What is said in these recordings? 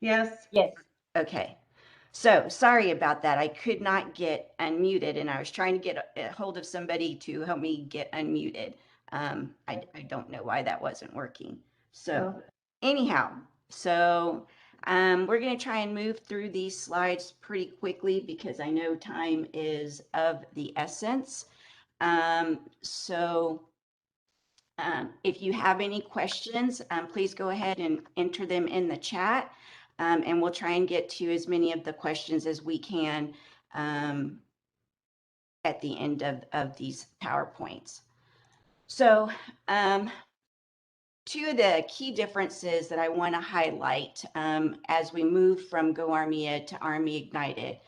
Yes. Yes. Okay. So sorry about that. I could not get unmuted, and I was trying to get a hold of somebody to help me get unmuted. I don't know why that wasn't working. So anyhow, so we're going to try and move through these slides pretty quickly because I know time is of the essence. So if you have any questions, please go ahead and enter them in the chat, and we'll try and get to as many of the questions as we can at the end of these PowerPoints. So two of the key differences that I want to highlight as we move from Go ArmyIgnitED to ArmyIgnitED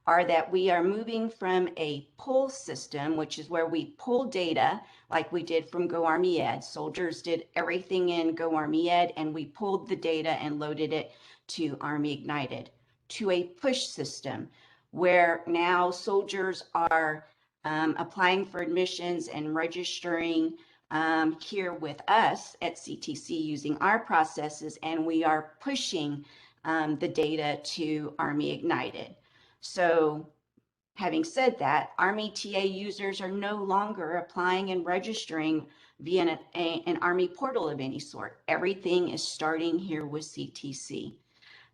are that we are moving from a pull system, which is where we pull data like we did from Go ArmyIgnitED. Soldiers did everything in Go ArmyIgnitED, and we pulled the data and loaded it to ArmyIgnitED, to a push system where now soldiers are applying for admissions and registering here with us at CTC using our processes, and we are pushing the data to ArmyIgnitED. So having said that, Army TA users are no longer applying and registering via an Army portal of any sort. Everything is starting here with CTC.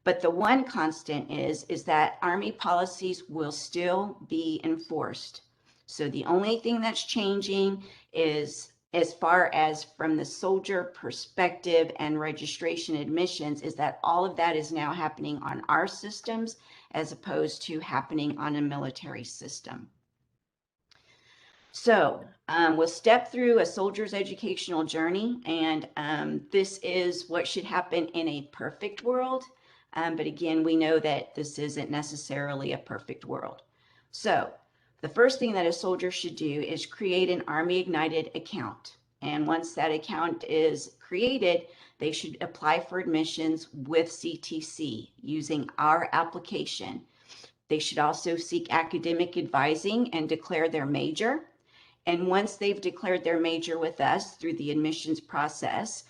But the one constant is that Army policies will still be enforced. So the only thing that's changing is, as far as from the soldier perspective and registration admissions, is that all of that is now happening on our systems as opposed to happening on a military system. So we'll step through a soldier's educational journey, and this is what should happen in a perfect world. But again, we know that this isn't necessarily a perfect world. So the first thing that a soldier should do is create an ArmyIgnitED account. And once that account is created, they should apply for admissions with CTC using our application. They should also seek academic advising and declare their major. And once they've declared their major with us through the admissions process,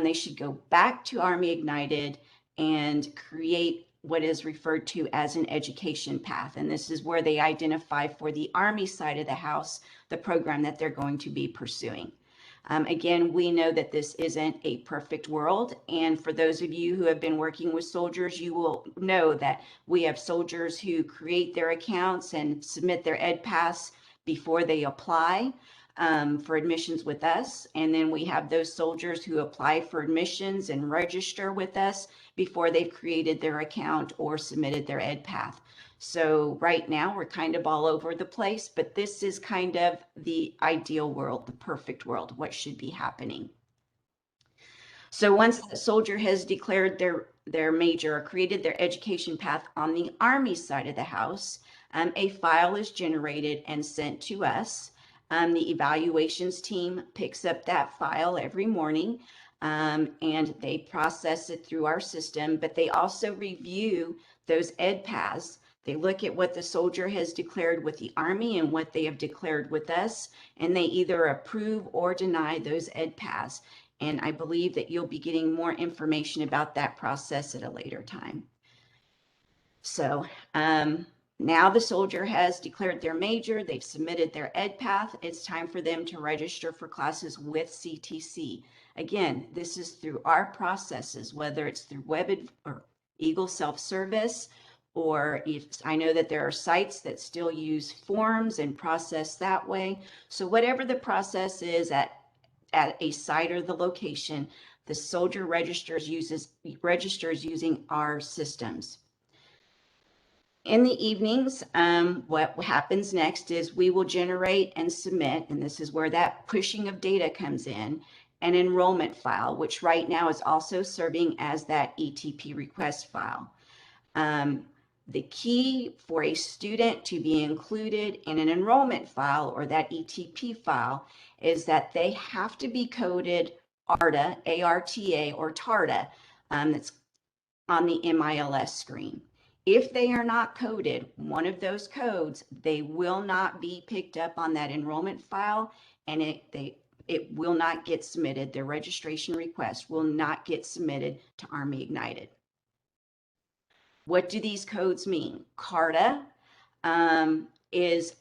they should go back to ArmyIgnitED and create what is referred to as an education path. And this is where they identify for the Army side of the house the program that they're going to be pursuing. Again, we know that this isn't a perfect world. And for those of you who have been working with soldiers, you will know that we have soldiers who create their accounts and submit their ed paths before they apply for admissions with us. And then we have those soldiers who apply for admissions and register with us before they've created their account or submitted their ed path. So right now we're kind of all over the place, but this is kind of the ideal world, the perfect world, what should be happening. So once the soldier has declared their major or created their education path on the Army side of the house, a file is generated and sent to us. The evaluations team picks up that file every morning, and they process it through our system, but they also review those ed paths. They look at what the soldier has declared with the Army and what they have declared with us, and they either approve or deny those ed paths. And I believe that you'll be getting more information about that process at a later time. So now the soldier has declared their major, they've submitted their ed path, it's time for them to register for classes with CTC. Again, this is through our processes, whether it's through Web or Eagle Self-Service, or if I know that there are sites that still use forms and process that way. So whatever the process is at a site or the location, the soldier registers using our systems. In the evenings, what happens next is we will generate and submit, and this is where that pushing of data comes in, an enrollment file, which right now is also serving as that ETP request file. The key for a student to be included in an enrollment file or that ETP file is that they have to be coded ARTA, A-R-T-A, or TARTA, that's on the MILS screen. If they are not coded, one of those codes, they will not be picked up on that enrollment file, and it will not get submitted. Their registration request will not get submitted to ArmyIgnitED. What do these codes mean? CARTA is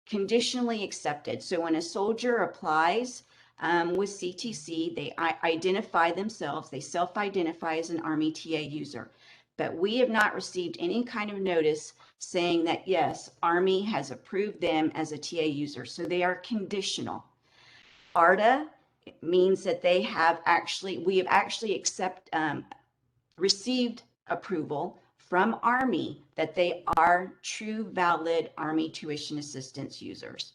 conditionally accepted. So when a soldier applies with CTC, they identify themselves, they self-identify as an Army TA user. But we have not received any kind of notice saying that, yes, Army has approved them as a TA user. So they are conditional. ARTA means that we have actually received approval from Army that they are true valid Army tuition assistance users.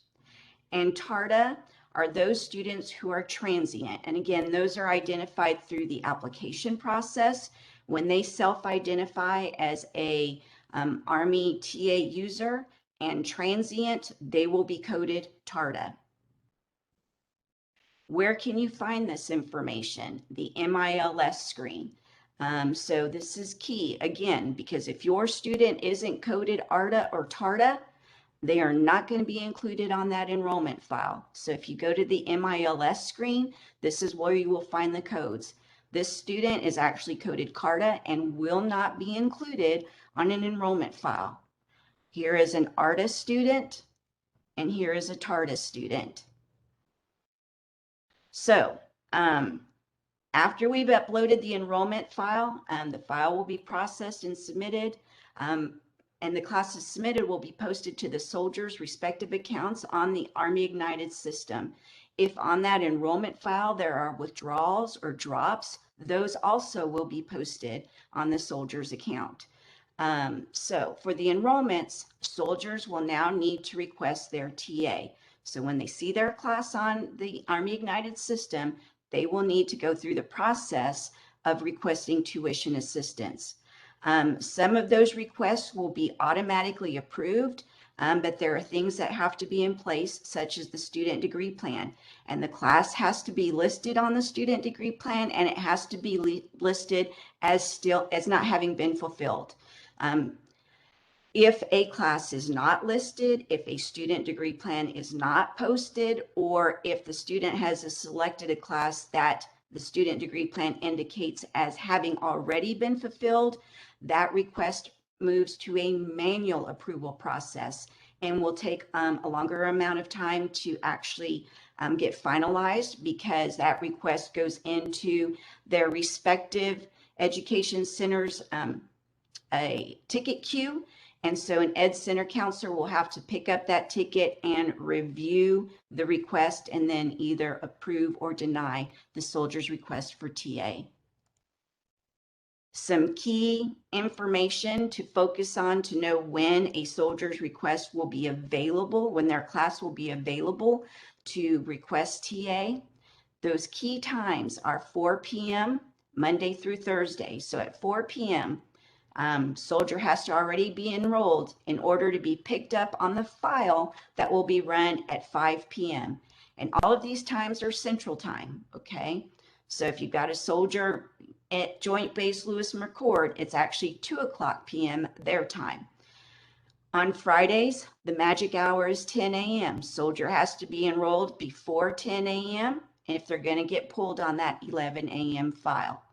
And TARTA are those students who are transient. And again, those are identified through the application process. When they self-identify as a Army TA user and transient, they will be coded TARTA. Where can you find this information? The MILS screen. So this is key, again, because if your student isn't coded ARTA or TARTA, they are not going to be included on that enrollment file. So if you go to the MILS screen, this is where you will find the codes. This student is actually coded CARTA and will not be included on an enrollment file. Here is an ARTA student, and here is a TARTA student. So after we've uploaded the enrollment file, the file will be processed and submitted, and the classes submitted will be posted to the soldiers' respective accounts on the ArmyIgnitED system. If on that enrollment file there are withdrawals or drops, those also will be posted on the soldier's account. So for the enrollments, soldiers will now need to request their TA. So when they see their class on the ArmyIgnitED system, they will need to go through the process of requesting tuition assistance. Some of those requests will be automatically approved, but there are things that have to be in place, such as the student degree plan. And the class has to be listed on the student degree plan, and it has to be listed as not having been fulfilled. If a class is not listed, if a student degree plan is not posted, or if the student has selected a class that the student degree plan indicates as having already been fulfilled, that request moves to a manual approval process and will take a longer amount of time to actually get finalized, because that request goes into their respective education centers a ticket queue. And so an Ed Center counselor will have to pick up that ticket and review the request and then either approve or deny the soldier's request for TA. Some key information to focus on to know when a soldier's request will be available, when their class will be available to request TA. Those key times are 4 p.m. Monday through Thursday. So at 4 p.m., soldier has to already be enrolled in order to be picked up on the file that will be run at 5 p.m. And all of these times are Central Time, okay? So if you've got a soldier at Joint Base Lewis McChord, it's actually 2 o'clock p.m. their time. On Fridays, the magic hour is 10 a.m. Soldier has to be enrolled before 10 a.m. if they're going to get pulled on that 11 a.m. file.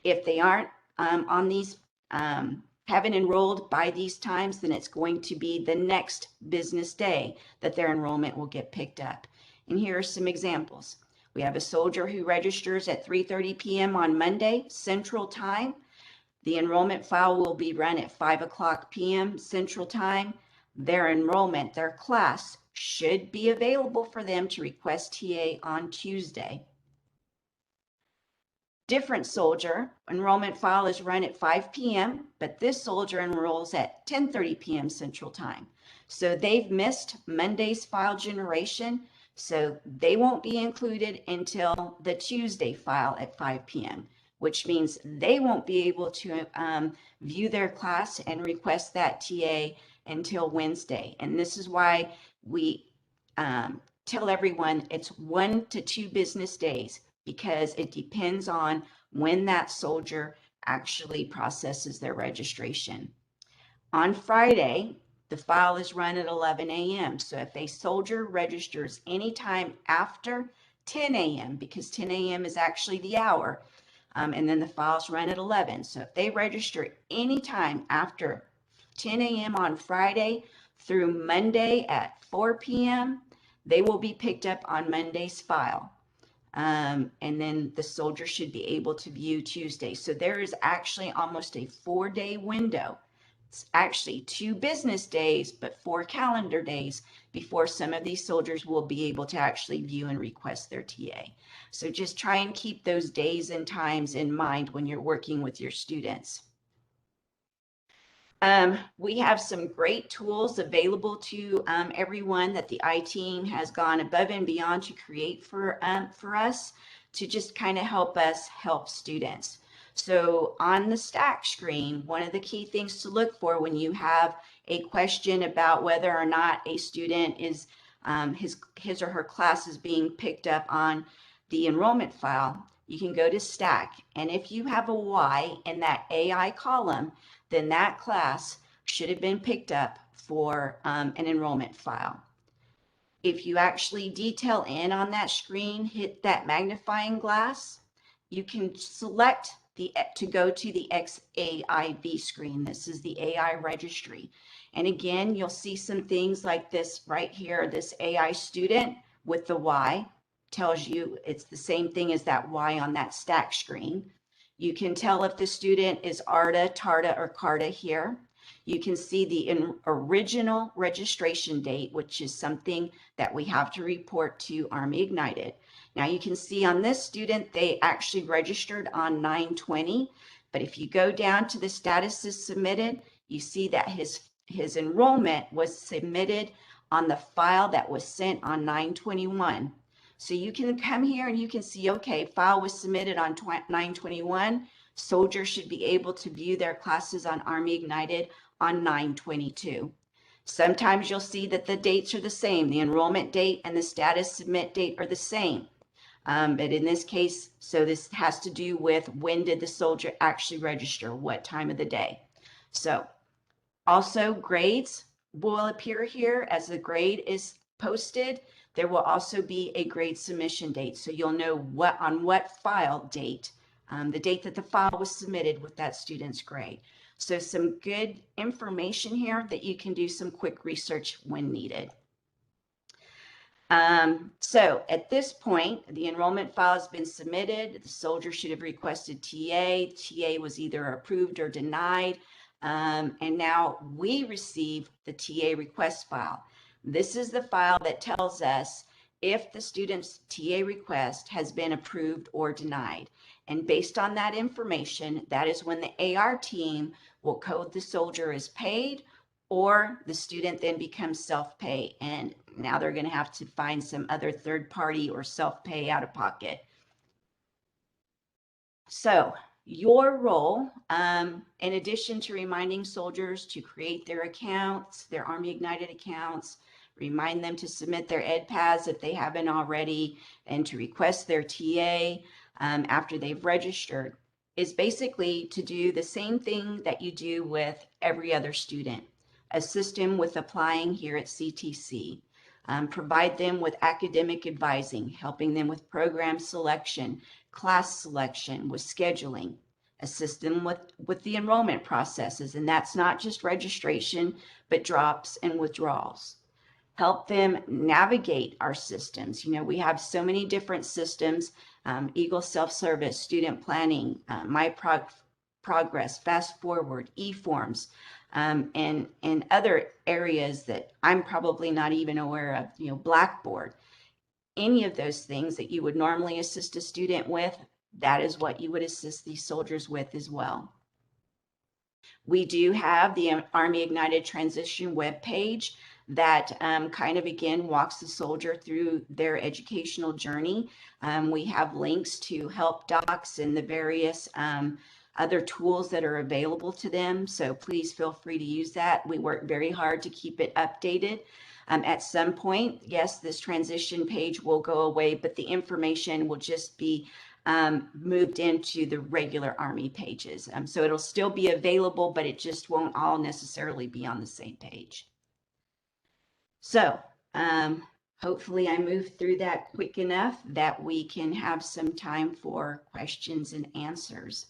If they aren't on these haven't enrolled by these times, then it's going to be the next business day that their enrollment will get picked up. And here are some examples. We have a soldier who registers at 3:30 p.m. on Monday, Central Time. The enrollment file will be run at 5 o'clock p.m. Central Time. Their enrollment, their class, should be available for them to request TA on Tuesday. Different soldier, enrollment file is run at 5 p.m., but this soldier enrolls at 10:30 p.m. Central Time. So they've missed Monday's file generation, so they won't be included until the Tuesday file at 5 p.m., which means they won't be able to view their class and request that TA until Wednesday. And this is why we tell everyone it's 1 to 2 business days, because it depends on when that soldier actually processes their registration. On Friday, the file is run at 11 a.m. So if a soldier registers anytime after 10 a.m., because 10 a.m. is actually the hour, and then the files run at 11. So if they register anytime after 10 a.m. on Friday through Monday at 4 p.m., they will be picked up on Monday's file. And then the soldier should be able to view Tuesday. So there is actually almost a 4-day window. It's actually 2 business days, but 4 calendar days before some of these soldiers will be able to actually view and request their TA. So just try and keep those days and times in mind when you're working with your students. We have some great tools available to everyone that the I team has gone above and beyond to create for us to just kind of help us help students. So on the stack screen, one of the key things to look for when you have a question about whether or not a student is his or her class is being picked up on the enrollment file, you can go to stack. And if you have a Y in that AI column, then that class should have been picked up for an enrollment file. If you actually detail in on that screen, hit that magnifying glass, you can select to go to the XAIV screen. This is the AI registry. And again, you'll see some things like this right here. This AI student with the Y tells you it's the same thing as that Y on that stack screen. You can tell if the student is ARDA, TARDA, or CARDA here. You can see the original registration date, which is something that we have to report to ArmyIgnitED. Now you can see on this student, they actually registered on 9/20, but if you go down to the statuses submitted, you see that his enrollment was submitted on the file that was sent on 9/21. So you can come here and you can see, okay, file was submitted on 9/21. Soldiers should be able to view their classes on ArmyIgnitED on 9/22. Sometimes you'll see that the dates are the same. The enrollment date and the status submit date are the same. But in this case, so this has to do with when did the soldier actually register, what time of the day. So also grades will appear here as the grade is posted. There will also be a grade submission date. So you'll know on what file date, the date that the file was submitted with that student's grade. So some good information here that you can do some quick research when needed. So at this point, the enrollment file has been submitted. The soldier should have requested TA. TA was either approved or denied. And now we receive the TA request file. This is the file that tells us if the student's TA request has been approved or denied. And based on that information, that is when the AR team will code the soldier as paid, or the student then becomes self-pay. And now they're going to have to find some other third party or self-pay out of pocket. So your role, in addition to reminding soldiers to create their accounts, their ArmyIgnitED accounts, remind them to submit their EdPaths if they haven't already, and to request their TA after they've registered, is basically to do the same thing that you do with every other student. Assist them with applying here at CTC. Provide them with academic advising, helping them with program selection, class selection, with scheduling. Assist them with the enrollment processes, and that's not just registration, but drops and withdrawals. Help them navigate our systems. You know, we have so many different systems, Eagle Self-Service, Student Planning, Progress, Fast Forward, eForms, and other areas that I'm probably not even aware of, you know, Blackboard. Any of those things that you would normally assist a student with, that is what you would assist these soldiers with as well. We do have the ArmyIgnitED Transition webpage that kind of, again, walks the soldier through their educational journey. We have links to help docs and the various other tools that are available to them. So please feel free to use that. We work very hard to keep it updated. At some point, yes, this transition page will go away, but the information will just be moved into the regular Army pages. So it'll still be available, but it just won't all necessarily be on the same page. So hopefully I moved through that quick enough that we can have some time for questions and answers.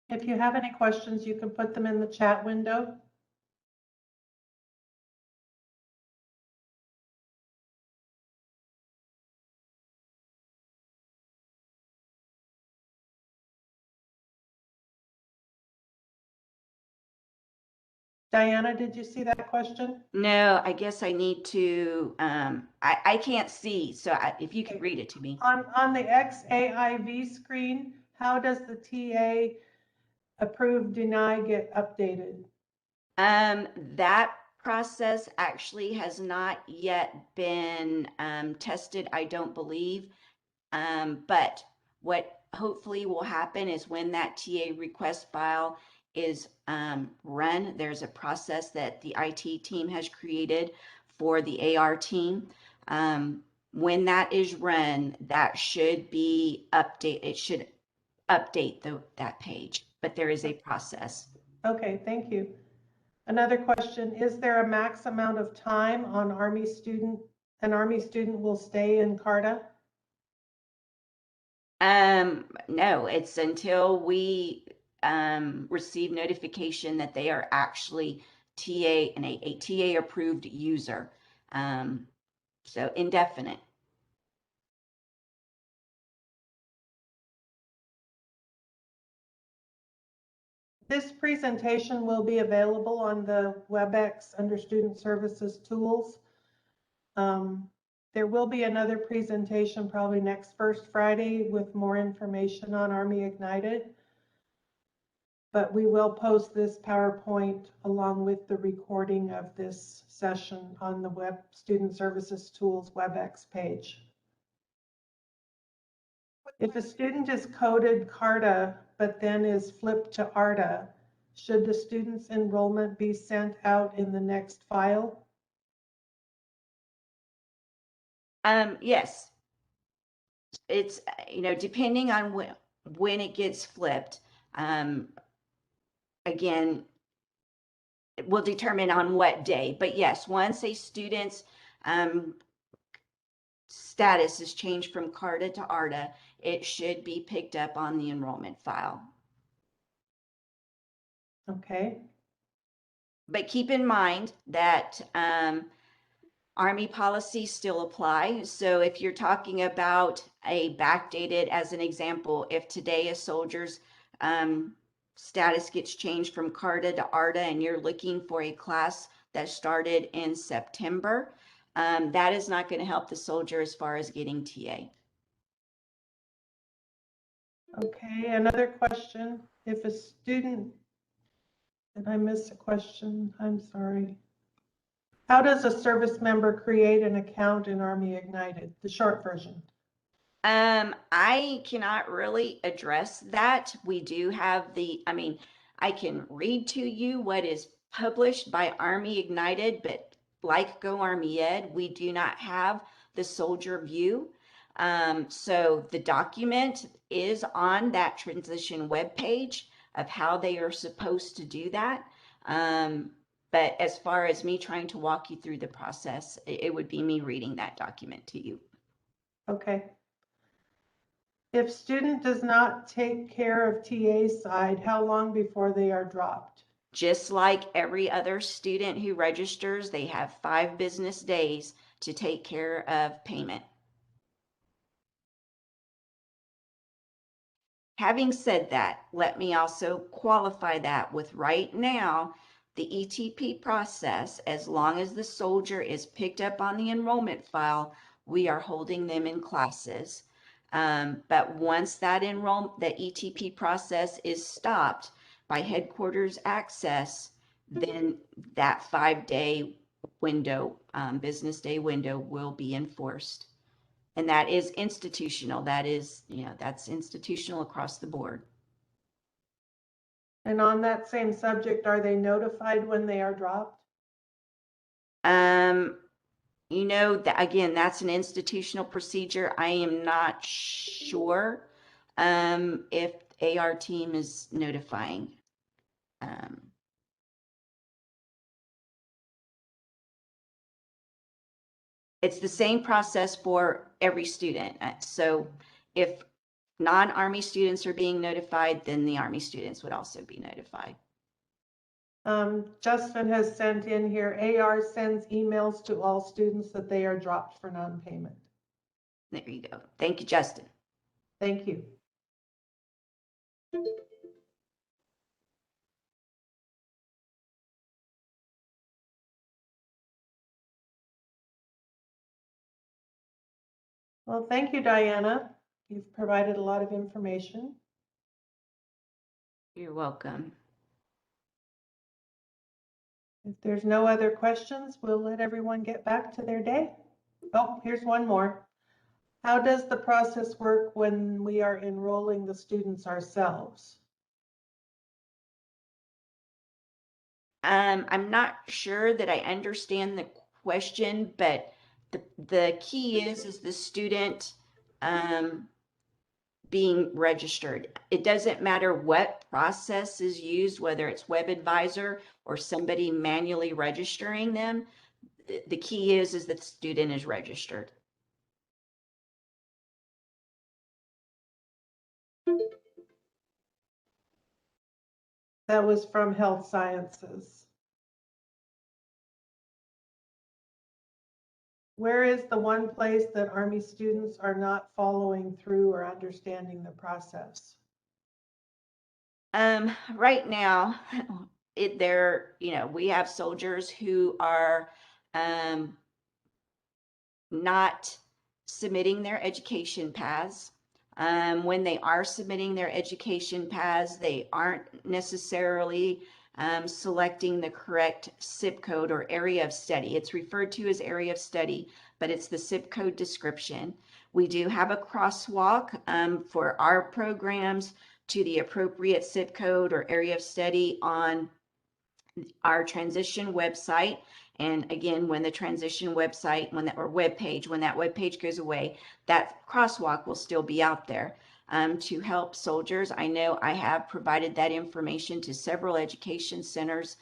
If you have any questions, you can put them in the chat window. Diana, did you see that question? No, I guess I need to, I can't see, so if you could read it to me. On the XAIV screen, how does the TA approve, deny get updated? That process actually has not yet been tested, I don't believe. But what hopefully will happen is when that TA request file is run, there's a process that the IT team has created for the AR team. When that is run, that should be update. It should update that page, but there is a process. Okay, thank you. Another question, is there a max amount of time on an Army student will stay in CARTA? No, it's until we receive notification that they are actually TA and a TA approved user. So indefinite. This presentation will be available on the WebEx under Student Services Tools. There will be another presentation probably next first Friday with more information on ArmyIgnitED. But we will post this PowerPoint along with the recording of this session on the Student Services Tools WebEx page. If a student is coded CARTA, but then is flipped to ARTA, should the student's enrollment be sent out in the next file? Yes. It's, depending on when it gets flipped, again, it will determine on what day. But yes, once a student's status is changed from CARTA to ARTA, it should be picked up on the enrollment file. Okay. But keep in mind that Army policies still apply. So if you're talking about a backdated, as an example, if today a soldier's status gets changed from CARTA to ARTA and you're looking for a class that started in September, that is not going to help the soldier as far as getting TA. Okay, another question. If a student, did I miss a question? I'm sorry. How does a service member create an account in ArmyIgnitED? The short version. I cannot really address that. We do have I can read to you what is published by ArmyIgnitED, but like GoArmyEd, we do not have the soldier view. So the document is on that transition webpage of how they are supposed to do that. But as far as me trying to walk you through the process, it would be me reading that document to you. Okay. If student does not take care of TA side, how long before they are dropped? Just like every other student who registers, they have 5 business days to take care of payment. Having said that, let me also qualify that with right now, the ETP process, as long as the soldier is picked up on the enrollment file, we are holding them in classes. But once that the ETP process is stopped by headquarters access, then that 5-day window, business day window will be enforced. And that is institutional. That is, that's institutional across the board. And on that same subject, are they notified when they are dropped? Again, that's an institutional procedure. I am not sure if AR team is notifying. It's the same process for every student. So if non-Army students are being notified, then the Army students would also be notified. Justin has sent in here, AR sends emails to all students that they are dropped for non-payment. There you go. Thank you, Justin. Thank you. Well, thank you, Diana. You've provided a lot of information. You're welcome. If there's no other questions, we'll let everyone get back to their day. Oh, here's one more. How does the process work when we are enrolling the students ourselves? I'm not sure that I understand the question, but the key is the student being registered. It doesn't matter what process is used, whether it's WebAdvisor or somebody manually registering them. The key is that the student is registered. That was from Health Sciences. Where is the one place that Army students are not following through or understanding the process? Right now, we have soldiers who are not submitting their education paths. When they are submitting their education paths, they aren't necessarily selecting the correct zip code or area of study. It's referred to as area of study, but it's the zip code description. We do have a crosswalk for our programs to the appropriate zip code or area of study on our transition website. And again, when the transition website, when that web page goes away, that crosswalk will still be out there to help soldiers. I know I have provided that information to several education centers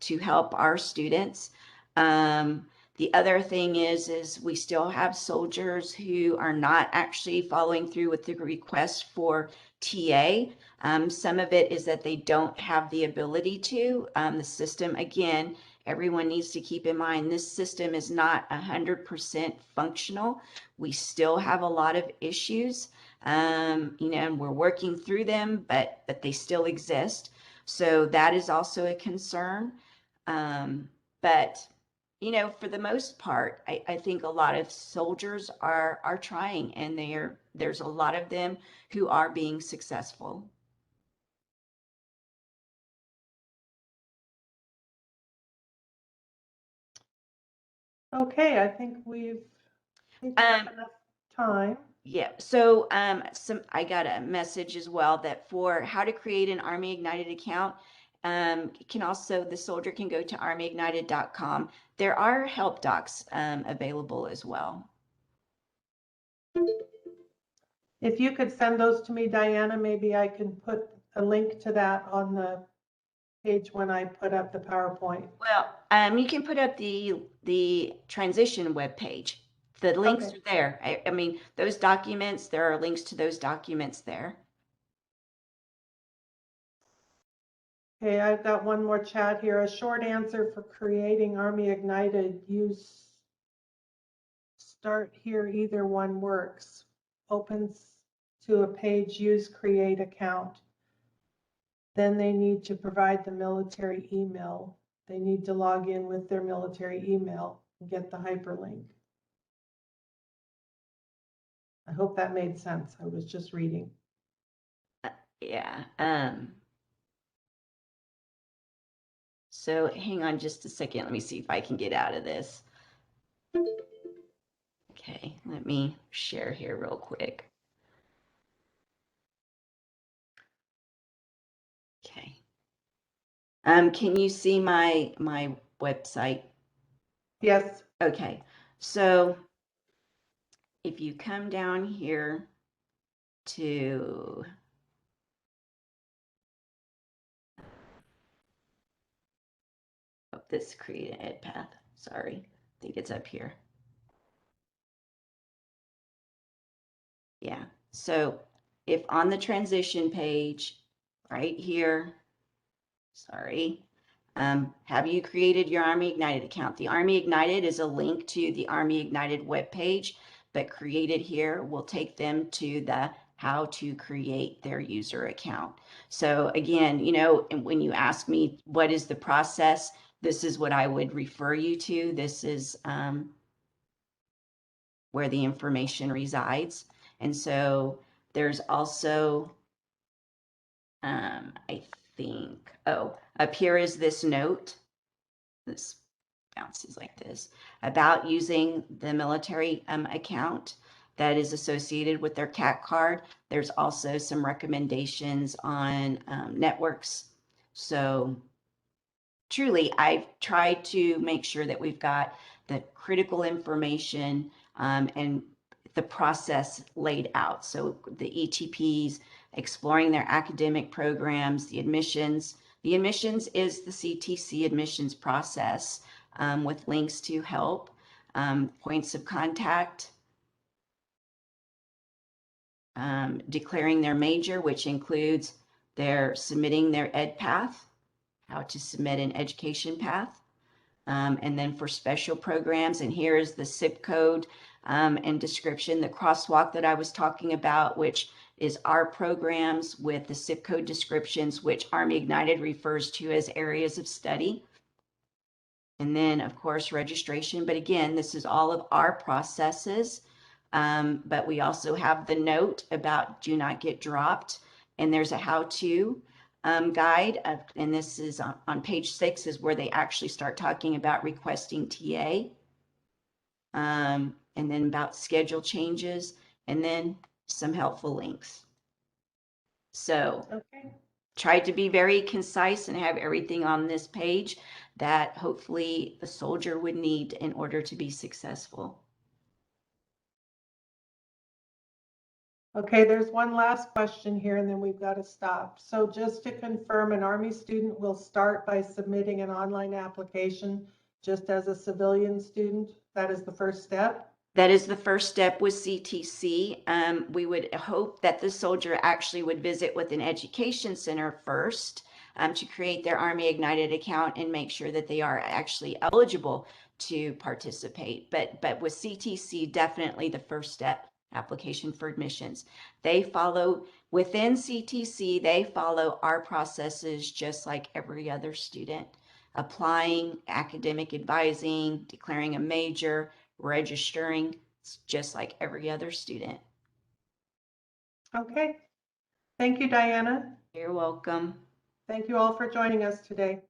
to help our students. The other thing is we still have soldiers who are not actually following through with the request for TA. Some of it is that they don't have the ability to. The system, again, everyone needs to keep in mind, this system is not 100% functional. We still have a lot of issues, and we're working through them, but they still exist. So that is also a concern. But for the most part, I think a lot of soldiers are trying, and there's a lot of them who are being successful. Okay, I think we've enough time. Yeah. So I got a message as well that for how to create an ArmyIgnitED account, the soldier can go to ArmyIgnitED.com. There are help docs available as well. If you could send those to me, Diana, maybe I can put a link to that on the page when I put up the PowerPoint. Well, you can put up the transition web page. The links Okay. are there. I mean, those documents, there are links to those documents there. Okay, I've got one more chat here. A short answer for creating ArmyIgnitED. Use start here, either one works. Opens to a page, use create account. Then they need to provide the military email. They need to log in with their military email and get the hyperlink. I hope that made sense. I was just reading. Yeah. So hang on just a second. Let me see if I can get out of this. Okay, let me share here real quick. Okay. Can you see my website? Yes. Okay. So if you come down here to this create an ed path. Sorry, I think it's up here. Yeah, so if on the transition page, right here, sorry, have you created your ArmyIgnitED account? The ArmyIgnitED is a link to the ArmyIgnitED webpage, but created here will take them to the how to create their user account. So again, you know, when you ask me what is the process, this is what I would refer you to. This is where the information resides. And so there's also, I think, oh, up here is this note. This bounces like this about using the military account that is associated with their CAT card. There's also some recommendations on networks. So truly, I've tried to make sure that we've got the critical information and the process laid out. So the ETPs, exploring their academic programs, the admissions. The admissions is the CTC admissions process with links to help, points of contact, declaring their major, which includes their submitting their ed path, how to submit an education path. And then for special programs, and here is the zip code and description, the crosswalk that I was talking about, which is our programs with the zip code descriptions, which ArmyIgnitED refers to as areas of study. And then, of course, registration. But again, this is all of our processes. But we also have the note about do not get dropped. And there's a how-to guide. And this is on page 6 is where they actually start talking about requesting TA. And then about schedule changes. And then some helpful links. So tried to be very concise and have everything on this page that hopefully the soldier would need in order to be successful. Okay, there's one last question here and then we've got to stop. So just to confirm, an Army student will start by submitting an online application just as a civilian student? That is the first step? That is the first step with CTC. We would hope that the soldier actually would visit with an education center first to create their ArmyIgnitED account and make sure that they are actually eligible to participate. But with CTC, definitely the first step, application for admissions. They follow, within CTC, they follow our processes just like every other student. Applying, academic advising, declaring a major, registering, just like every other student. Okay. Thank you, Diana. You're welcome. Thank you all for joining us today.